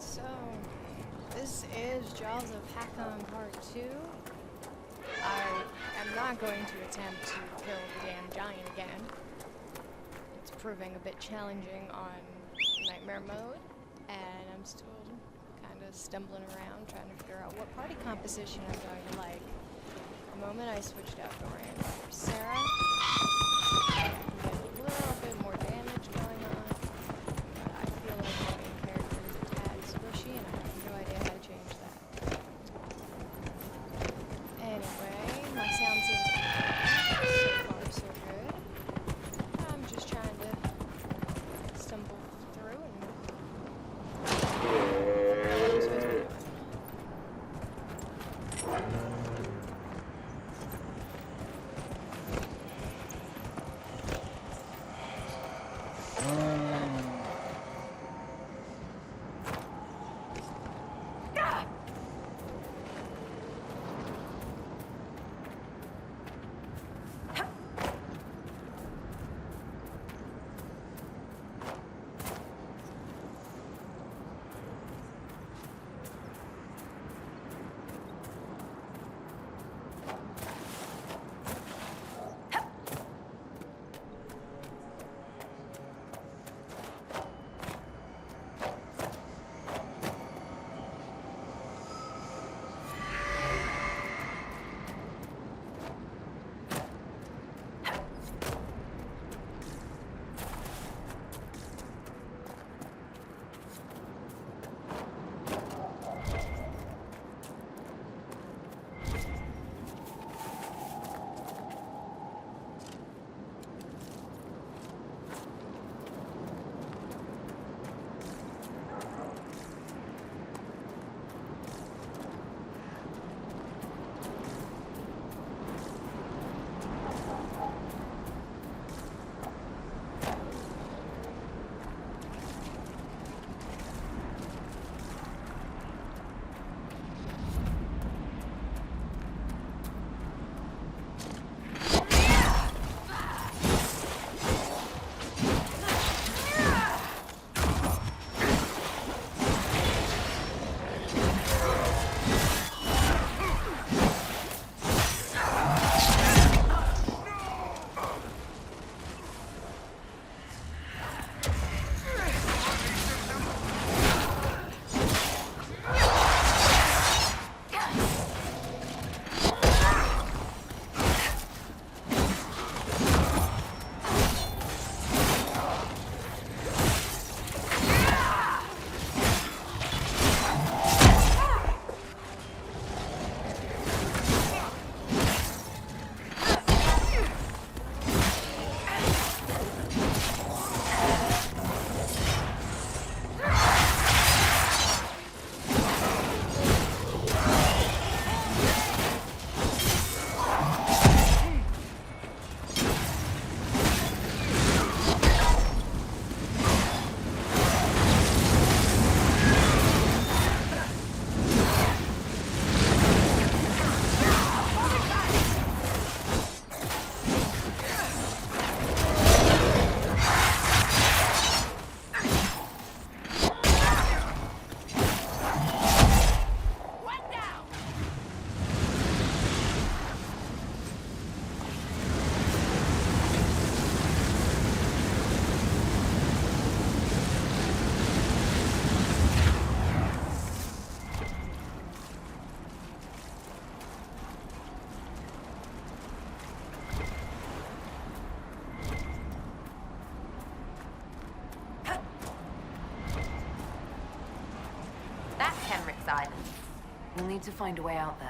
So, this is Jaws of Hakkon Part 2. I am not going to attempt to kill the damn giant again. It's proving a bit challenging on Nightmare mode, and I'm still kind of stumbling around trying to figure out what party composition I'm going to like. The moment I switched out Dorian for Sarah, I get a little bit more damage going on, but I feel like my main character is a tad squishy, and I have no idea how to change that. Anyway, my sound seems to be so far so good. I'm just trying to stumble through and figure out what I'm supposed to be doing. We'll need to find a way out there.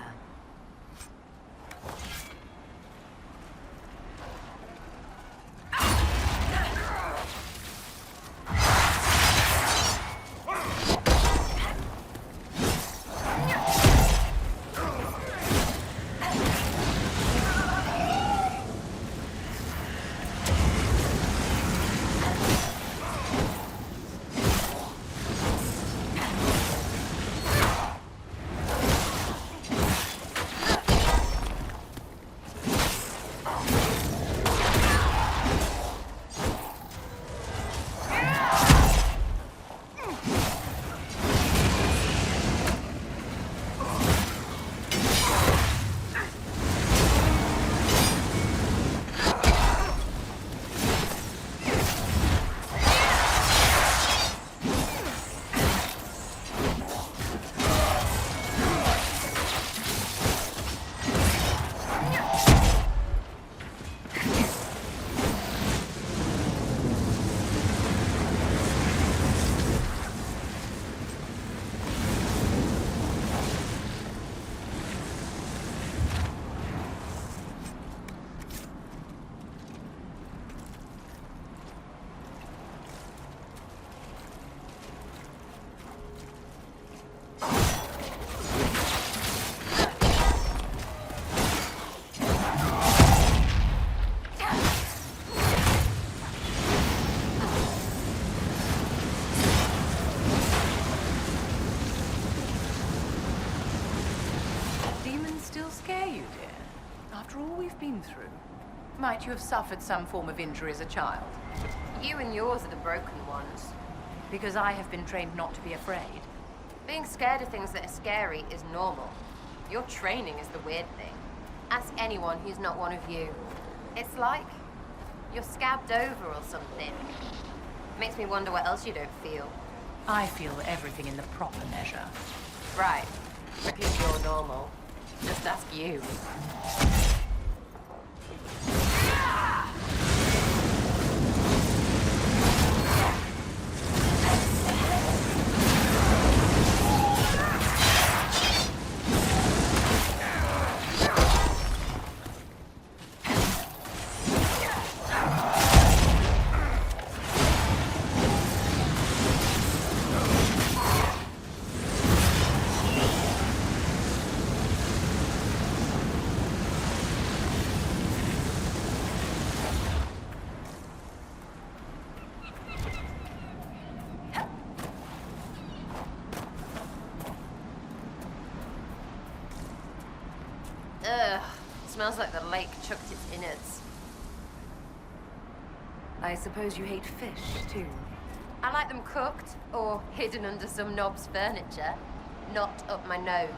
After all we've been through, might you have suffered some form of injury as a child? You and yours are the broken ones. Because I have been trained not to be afraid. Being scared of things that are scary is normal. Your training is the weird thing. Ask anyone who's not one of you. It's like you're scabbed over or something. Makes me wonder what else you don't feel. I feel everything in the proper measure. Right. Because you're normal. Just ask you. Ugh. Smells like the lake chucked its innards. I suppose you hate fish, too. I like them cooked, or hidden under some knob's furniture. Not up my nose.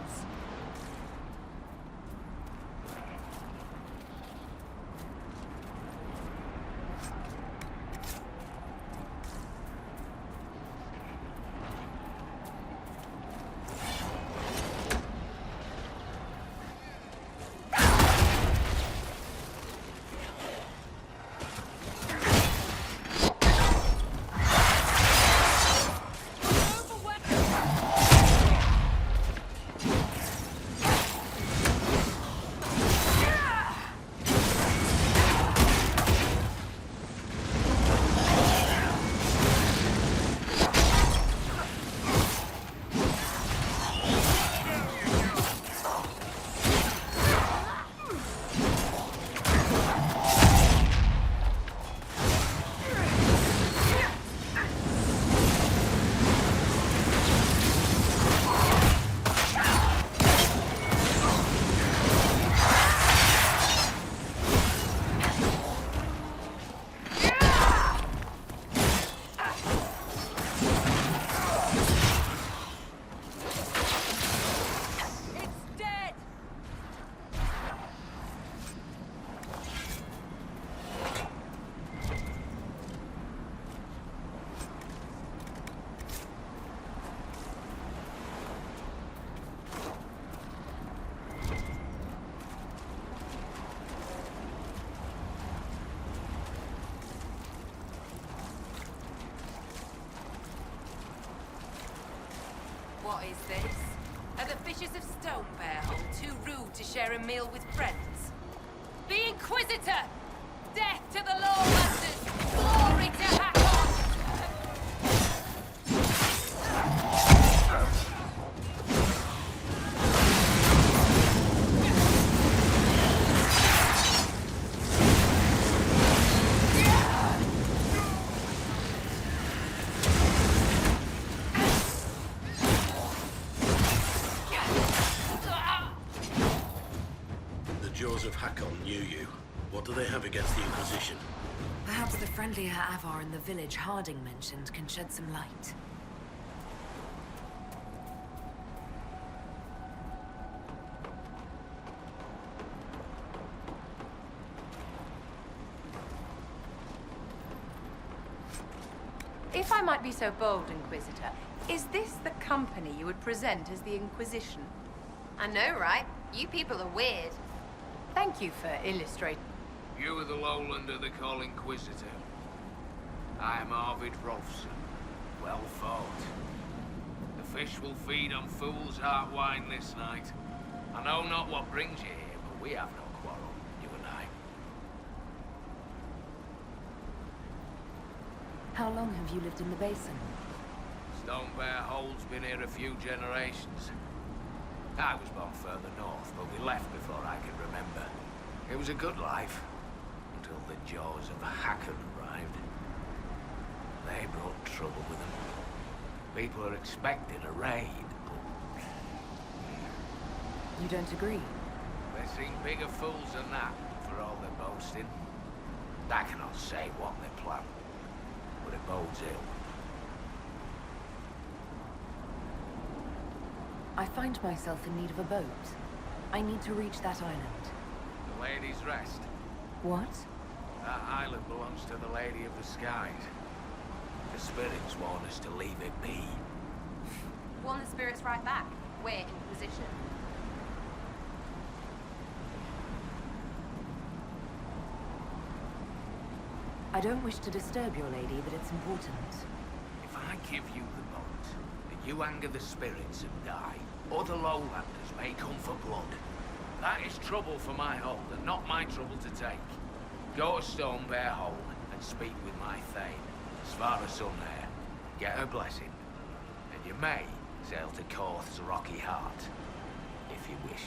What is this? Are the fishes of Stone Bear Hole too rude to share a meal with friends? The Inquisitor! Death to the Lawmasters! Glory to Hakkon! The Jaws of Hakkon knew you. What do they have against the Inquisition? Perhaps the friendlier Avar in the village Harding mentioned can shed some light. If I might be so bold, Inquisitor, is this the company you would present as the Inquisition? I know, right? You people are weird. Thank you for illustrating. You are the lowlander they call Inquisitor. I am Arvid Rolfson. Well fought. The fish will feed on fool's heart wine this night. I know not what brings you here, but we have no quarrel, you and I. How long have you lived in the basin? Stone Bear Hole's been here a few generations. I was born further north, but we left before I can remember. It was a good life, until the Jaws of Hakkon arrived. They brought trouble with them. People are expecting a raid, but... You don't agree? They seem bigger fools than that, for all their boasting. I cannot say what they plan, but it bodes ill. I find myself in need of a boat. I need to reach that island. The Lady's Rest. What? That island belongs to the Lady of the Skies. The spirits warn us to leave it be. Warn the spirits right back. We're Inquisition. I don't wish to disturb your lady, but it's important. If I give you the boat, and you anger the spirits and die, other lowlanders may come for blood. That is trouble for my hold, and not my trouble to take. Go to Stone Bear Hold and speak with my Thane, Svara Sunhair. Get her blessing, and you may sail to Korth's rocky heart, if you wish.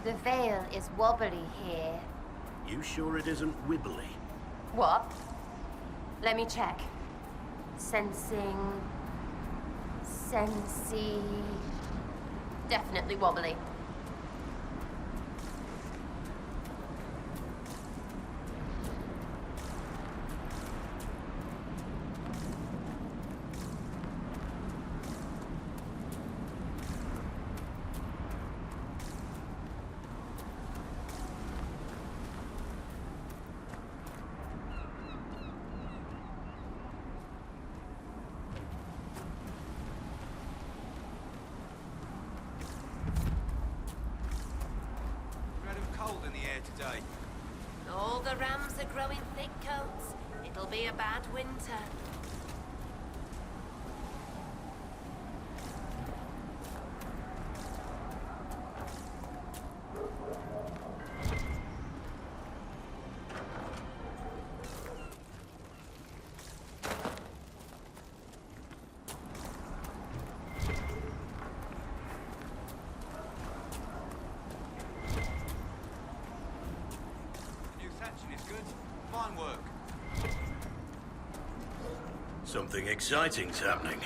The veil is wobbly here. You sure it isn't wibbly? What? Let me check. Sensing... Sensey... Definitely wobbly. Cold in the air today. All the rams are growing thick coats. It'll be a bad winter. Fine work. Something exciting's happening.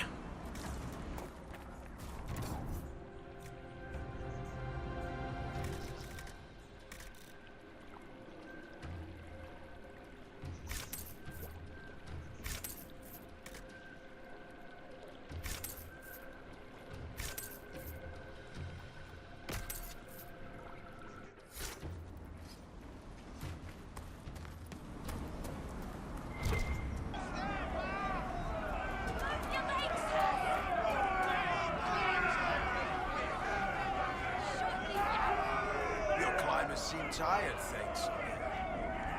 Seem tired, thanks.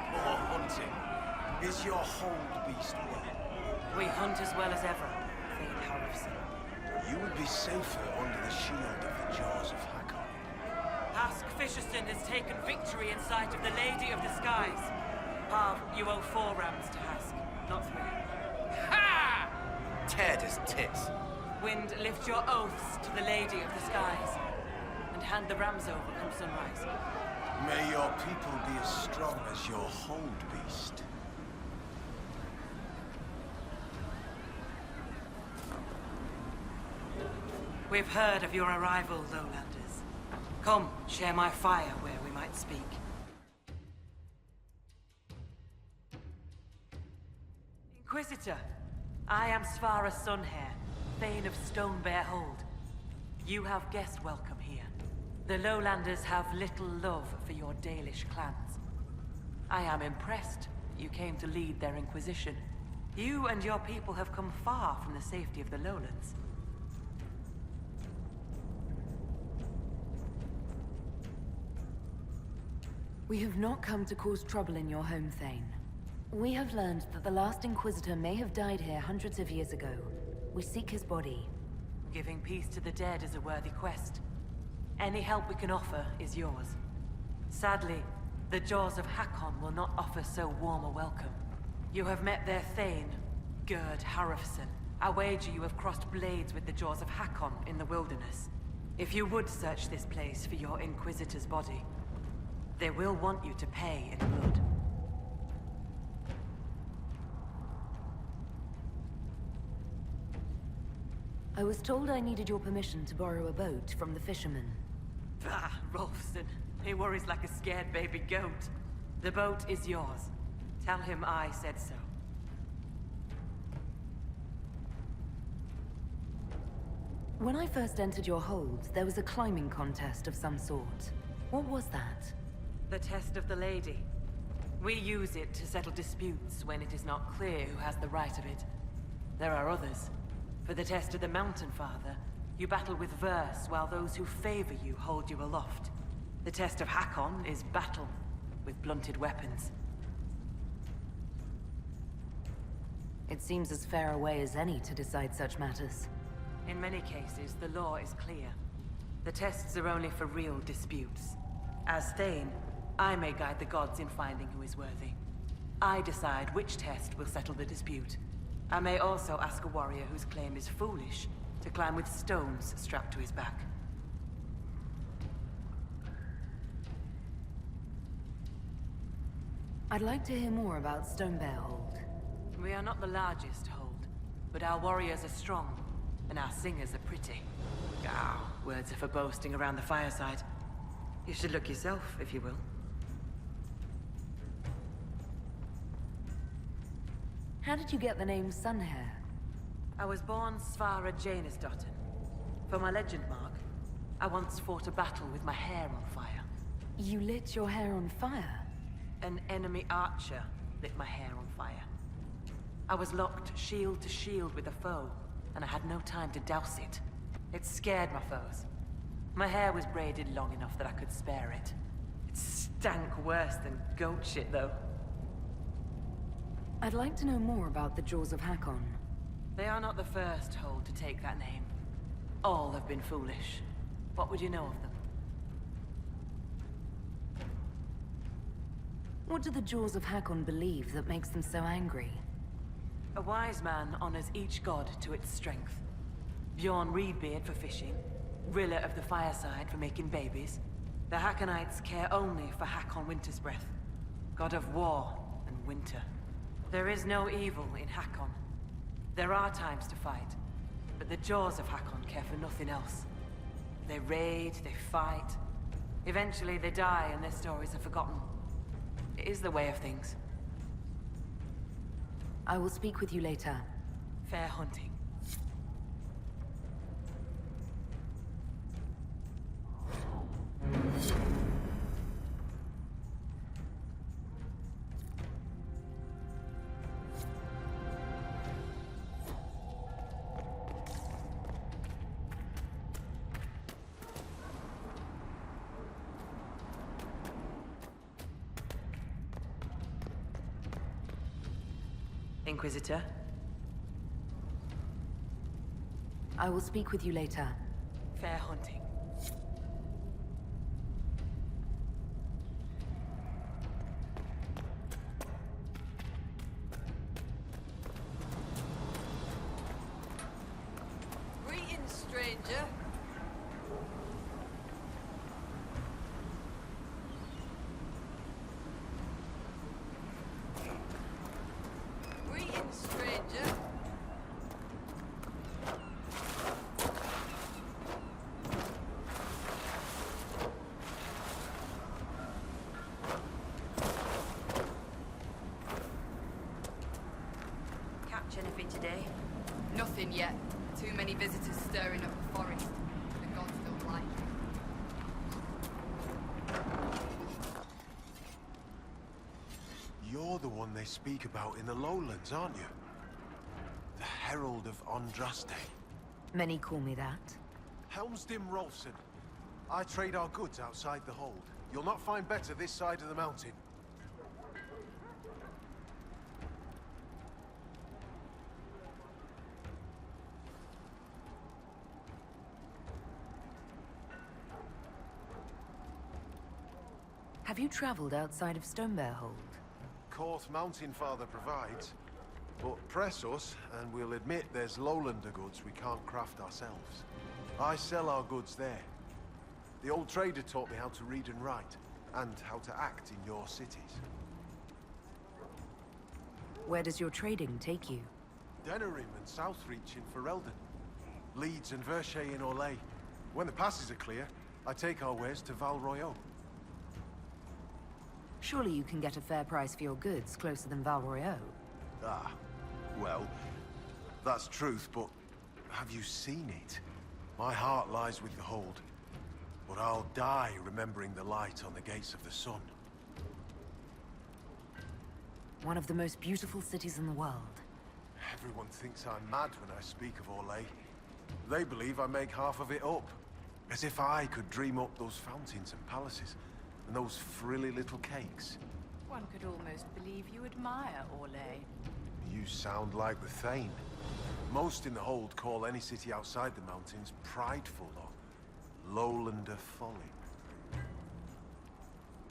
More hunting. Is your hold beast well? We hunt as well as ever, Thane Harrison. You would be safer under the shield of the jaws of Hakkon. Hask Fisherson has taken victory in sight of the Lady of the Skies. Parv, you owe 4 rams to Hask, not 3. Ha! Tear his tits. Wind, lift your oaths to the Lady of the Skies, and hand the rams over come sunrise. May your people be as strong as your hold beast. We've heard of your arrival, Lowlanders. Come, share my fire where we might speak. Inquisitor, I am Svara Sunhair, Thane of Stone Bear Hold. You have guest welcome here. The Lowlanders have little love for your Dalish clans. I am impressed you came to lead their Inquisition. You and your people have come far from the safety of the lowlands. We have not come to cause trouble in your home, Thane. We have learned that the last Inquisitor may have died here hundreds of years ago. We seek his body. Giving peace to the dead is a worthy quest. Any help we can offer is yours. Sadly, the Jaws of Hakkon will not offer so warm a welcome. You have met their Thane, Gerd Harrofson. I wager you have crossed blades with the Jaws of Hakkon in the wilderness. If you would search this place for your Inquisitor's body, they will want you to pay in blood. I was told I needed your permission to borrow a boat from the fishermen. Bah, Rolfson. He worries like a scared baby goat. The boat is yours. Tell him I said so. When I first entered your hold, there was a climbing contest of some sort. What was that? The test of the lady. We use it to settle disputes when it is not clear who has the right of it. There are others. For the test of the Mountain Father, you battle with verse while those who favor you hold you aloft. The test of Hakkon is battle with blunted weapons. It seems as fair a way as any to decide such matters. In many cases, the law is clear. The tests are only for real disputes. As Thane, I may guide the gods in finding who is worthy. I decide which test will settle the dispute. I may also ask a warrior whose claim is foolish to climb with stones strapped to his back. I'd like to hear more about Stonebear Hold. We are not the largest hold, but our warriors are strong, and our singers are pretty. Ah, words are for boasting around the fireside. You should look yourself, if you will. How did you get the name Sunhair? I was born Svara Janisdottir. For my legend mark, I once fought a battle with my hair on fire. You lit your hair on fire? An enemy archer lit my hair on fire. I was locked shield to shield with a foe, and I had no time to douse it. It scared my foes. My hair was braided long enough that I could spare it. It stank worse than goat shit, though. I'd like to know more about the Jaws of Hakkon. They are not the first hold to take that name. All have been foolish. What would you know of them? What do the Jaws of Hakkon believe that makes them so angry? A wise man honors each god to its strength. Bjorn Reedbeard for fishing, Rilla of the Fireside for making babies. The Hakkonites care only for Hakkon Wintersbreath, god of war and winter. There is no evil in Hakkon. There are times to fight, but the Jaws of Hakkon care for nothing else. They raid, they fight. Eventually they die and their stories are forgotten. It is the way of things. I will speak with you later. Fair hunting. Inquisitor? I will speak with you later. Fair hunting. Greetings, stranger. Greetings, stranger. Catch anything today? Nothing yet. Too many visitors stirring up the forest. The gods don't like it. You're the one they speak about in the lowlands, aren't you? Herald of Andraste. Many call me that. Helmsdim Rolfson. I trade our goods outside the hold. You'll not find better this side of the mountain. Have you traveled outside of Stonebear Hold? Course Mountain Father provides. But press us, and we'll admit there's lowlander goods we can't craft ourselves. I sell our goods there. The old trader taught me how to read and write, and how to act in your cities. Where does your trading take you? Denerim and Southreach in Ferelden. Leeds and Verchet in Orlais. When the passes are clear, I take our wares to Val Royeaux. Surely you can get a fair price for your goods closer than Val Royeaux. Ah, well, that's truth, but have you seen it? My heart lies with the Hold, but I'll die remembering the light on the gates of the sun. One of the most beautiful cities in the world. Everyone thinks I'm mad when I speak of Orlais. They believe I make half of it up. As if I could dream up those fountains and palaces, and those frilly little cakes. One could almost believe you admire Orlais. You sound like the Thane. Most in the Hold call any city outside the mountains prideful or lowlander folly.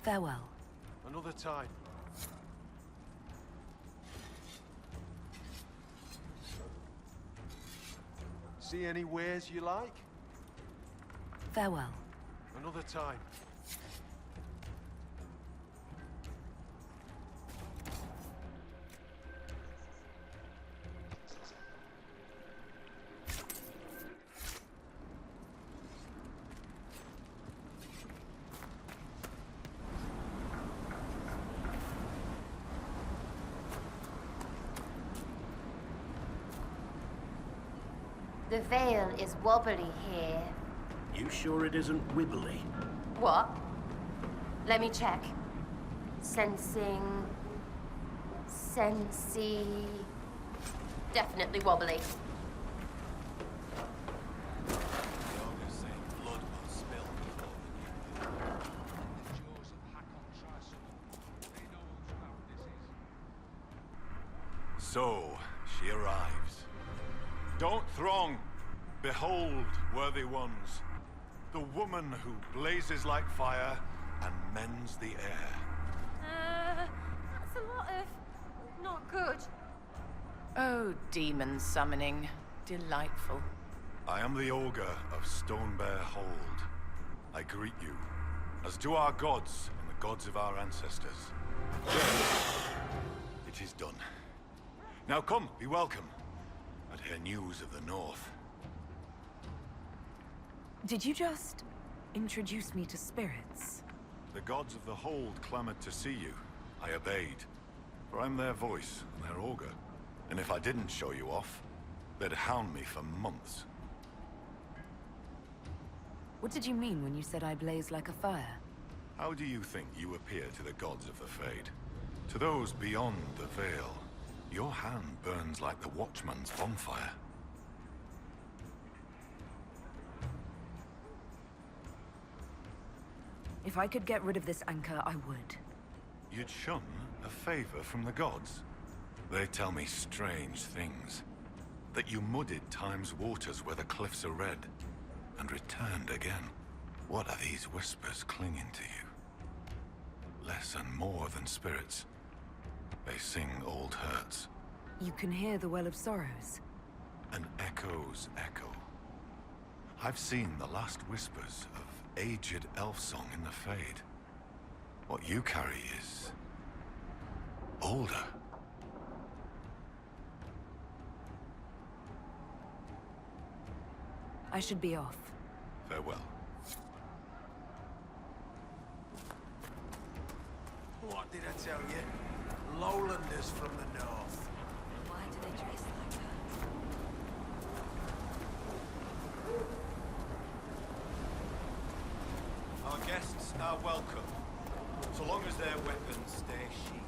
Farewell. Another time. See any wares you like? Farewell. Another time. The veil is wobbly here. You sure it isn't wibbly? What? Let me check. Sensing... Sensey... Definitely wobbly. So, she arrives. Don't throng! Behold, worthy ones, the woman who blazes like fire and mends the air. That's a lot of... not good. Oh, demon summoning. Delightful. I am the Ogre of Stonebear Hold. I greet you, as do our gods and the gods of our ancestors. It is done. Now come, be welcome, and hear news of the North. Did you just introduce me to spirits? The gods of the Hold clamored to see you. I obeyed, for I'm their voice and their Ogre. And if I didn't show you off, they'd hound me for months. What did you mean when you said I blaze like a fire? How do you think you appear to the gods of the Fade? To those beyond the Veil, your hand burns like the Watchman's bonfire. If I could get rid of this anchor, I would. You'd shun a favor from the gods? They tell me strange things. That you muddied Time's waters where the cliffs are red, and returned again. What are these whispers clinging to you? Less and more than spirits. They sing old hurts. You can hear the Well of Sorrows. An echo's echo. I've seen the last whispers of aged elf song in the Fade. What you carry is... older. I should be off. Farewell. What did I tell you? Lowlanders from the north. Why do they dress like that? Our guests are welcome, so long as their weapons stay sheathed.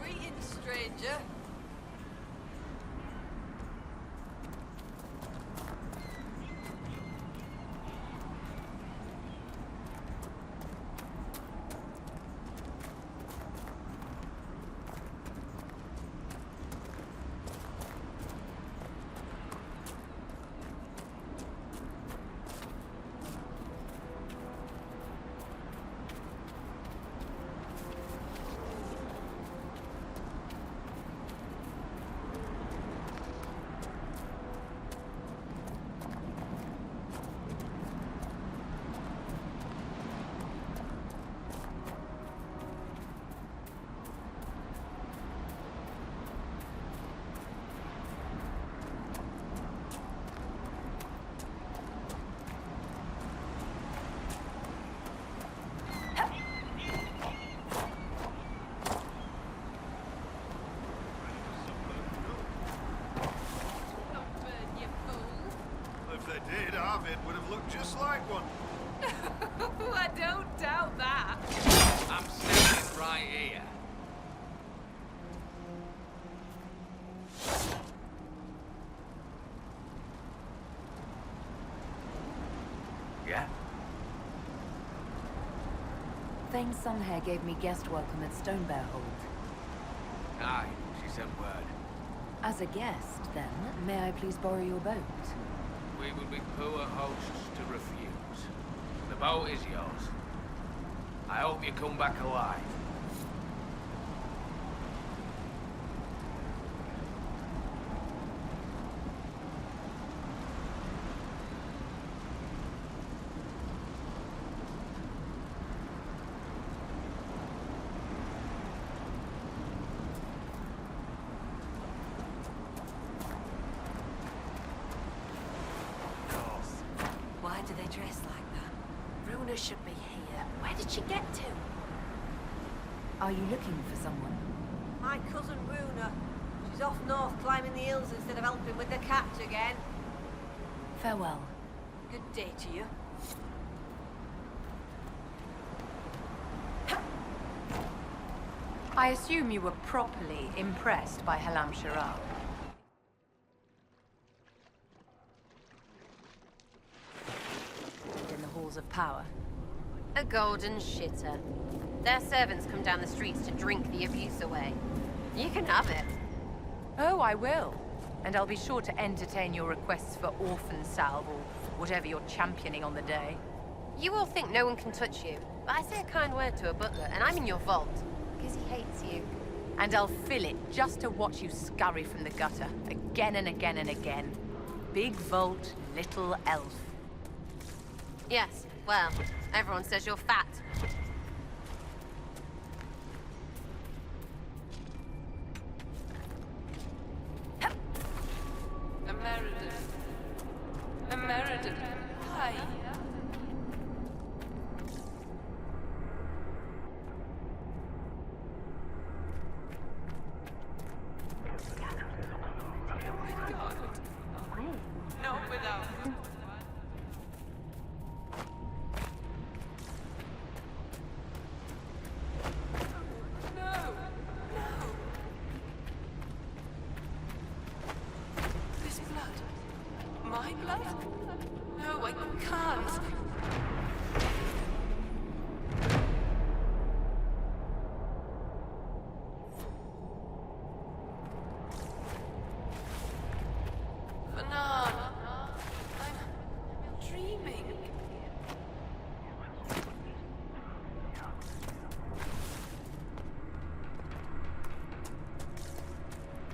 Greetings, stranger. stranger. It would have looked just like one. I don't doubt that. I'm standing right here. Yeah? Thane Sunhair gave me guest welcome at Stonebear Hold. Aye, she sent word. As a guest, then, may I please borrow your boat? We would be poor hosts to refuse. The boat is yours. I hope you come back alive. Why do they dress like that? Runa should be here. Where did she get to? Are you looking for someone? My cousin Runa. She's off north climbing the hills instead of helping with the cat again. Farewell. Good day to you. I assume you were properly impressed by Halam Sharal. In the halls of power. A golden shitter. Their servants come down the streets to drink the abuse away. You can have it. Oh, I will. And I'll be sure to entertain your requests for orphan salve or whatever you're championing on the day. You all think no one can touch you, but I say a kind word to a butler, and I'm in your vault, because he hates you. And I'll fill it just to watch you scurry from the gutter, again and again and again. Big vault, little elf. Yes, well, everyone says you're fat. American. Hi. Not without. No. This blood. My blood? No, I can't. Fanan, I'm dreaming.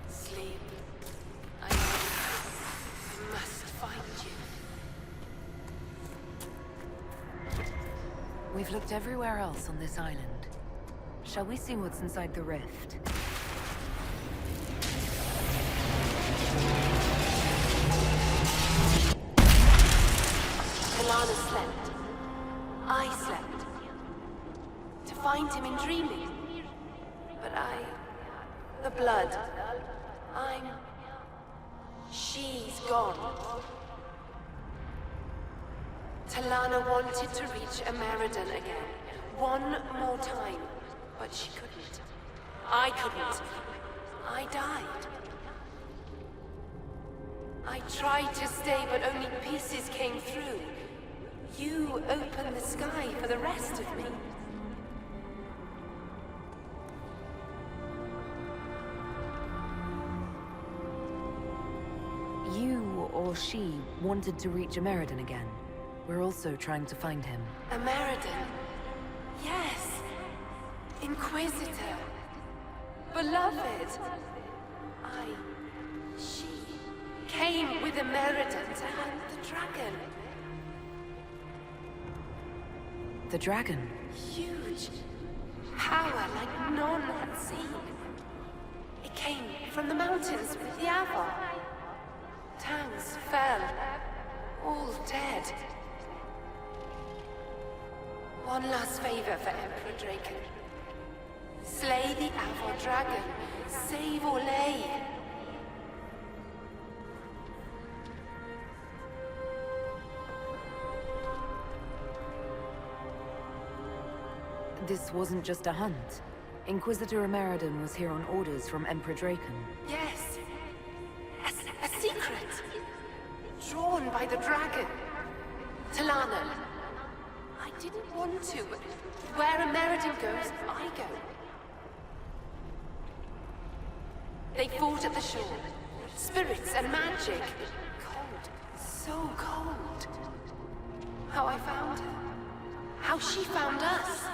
Sleep. I must find you. We've looked everywhere else on this island. Shall we see what's inside the rift? Alana slept. I slept. To find him in dreaming. But the blood. She's gone. Talana wanted to reach Ameridan again. One more time. But she couldn't. I couldn't. I died. I tried to stay, but only pieces came through. You opened the sky for the rest of me. You or she wanted to reach Ameridan again. We're also trying to find him. Ameridan. Yes. Inquisitor. Beloved. She came with Ameridan to hunt the dragon. The dragon? Huge. Power like none had seen. It came from the mountains with the Avon. Towns fell. All dead. One last favor for Emperor Draken. Slay the Avon dragon. Save Orlais. This wasn't just a hunt. Inquisitor Ameridan was here on orders from Emperor Draken. Yes. A secret. Drawn by the dragon. Talana. I didn't want to, but where Ameridan goes, I go. They fought at the shore. Spirits and magic. Cold. So cold. How I found her. How she found us.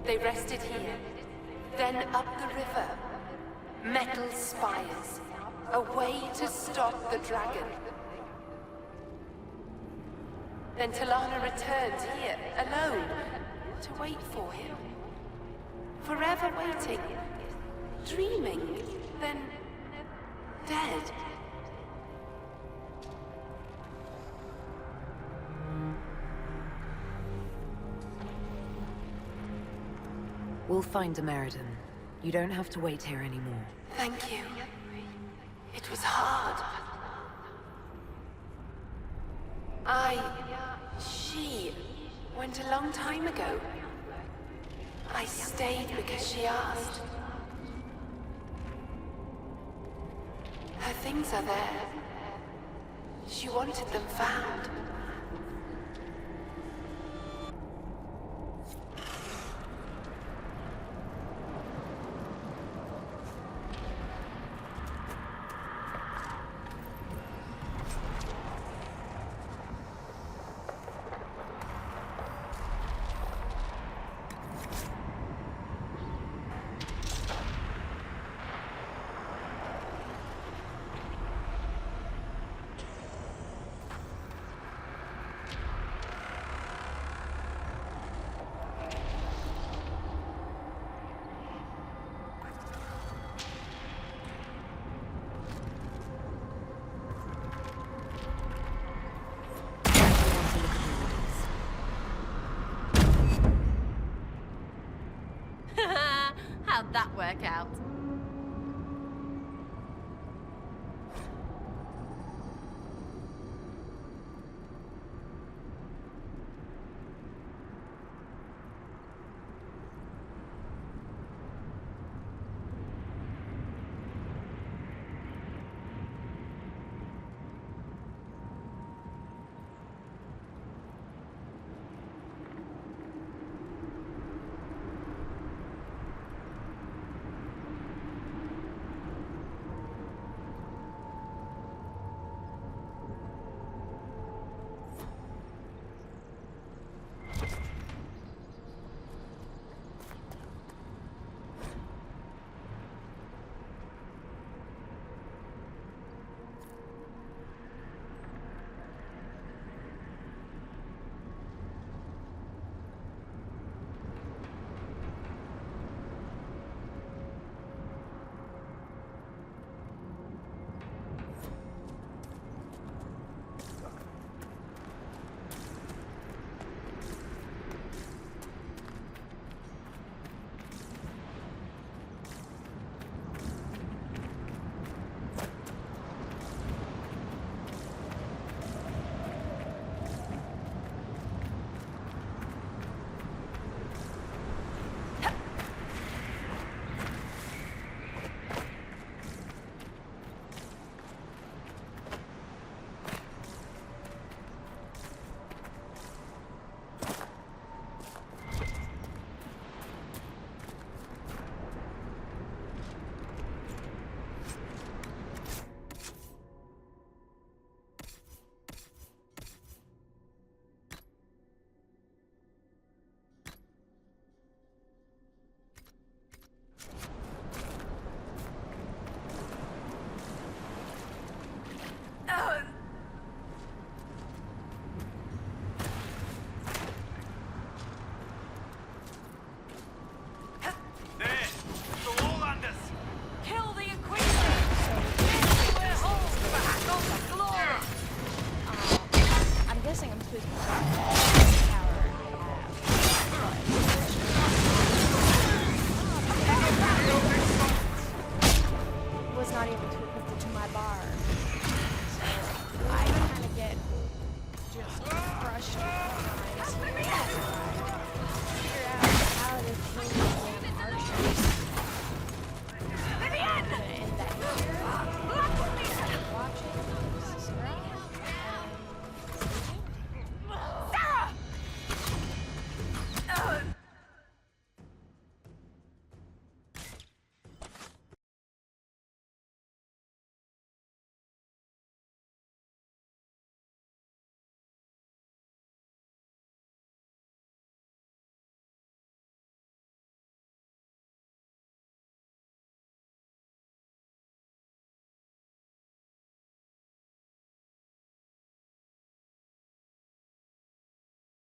They rested here, then up the river. Metal spires. A way to stop the dragon. Then Talana returned here, alone, to wait for him. Forever waiting. Dreaming, then dead. We'll find Ameridan. You don't have to wait here anymore. Thank you. It was hard. She went a long time ago. I stayed because she asked. Her things are there. She wanted them found. How'd that work out?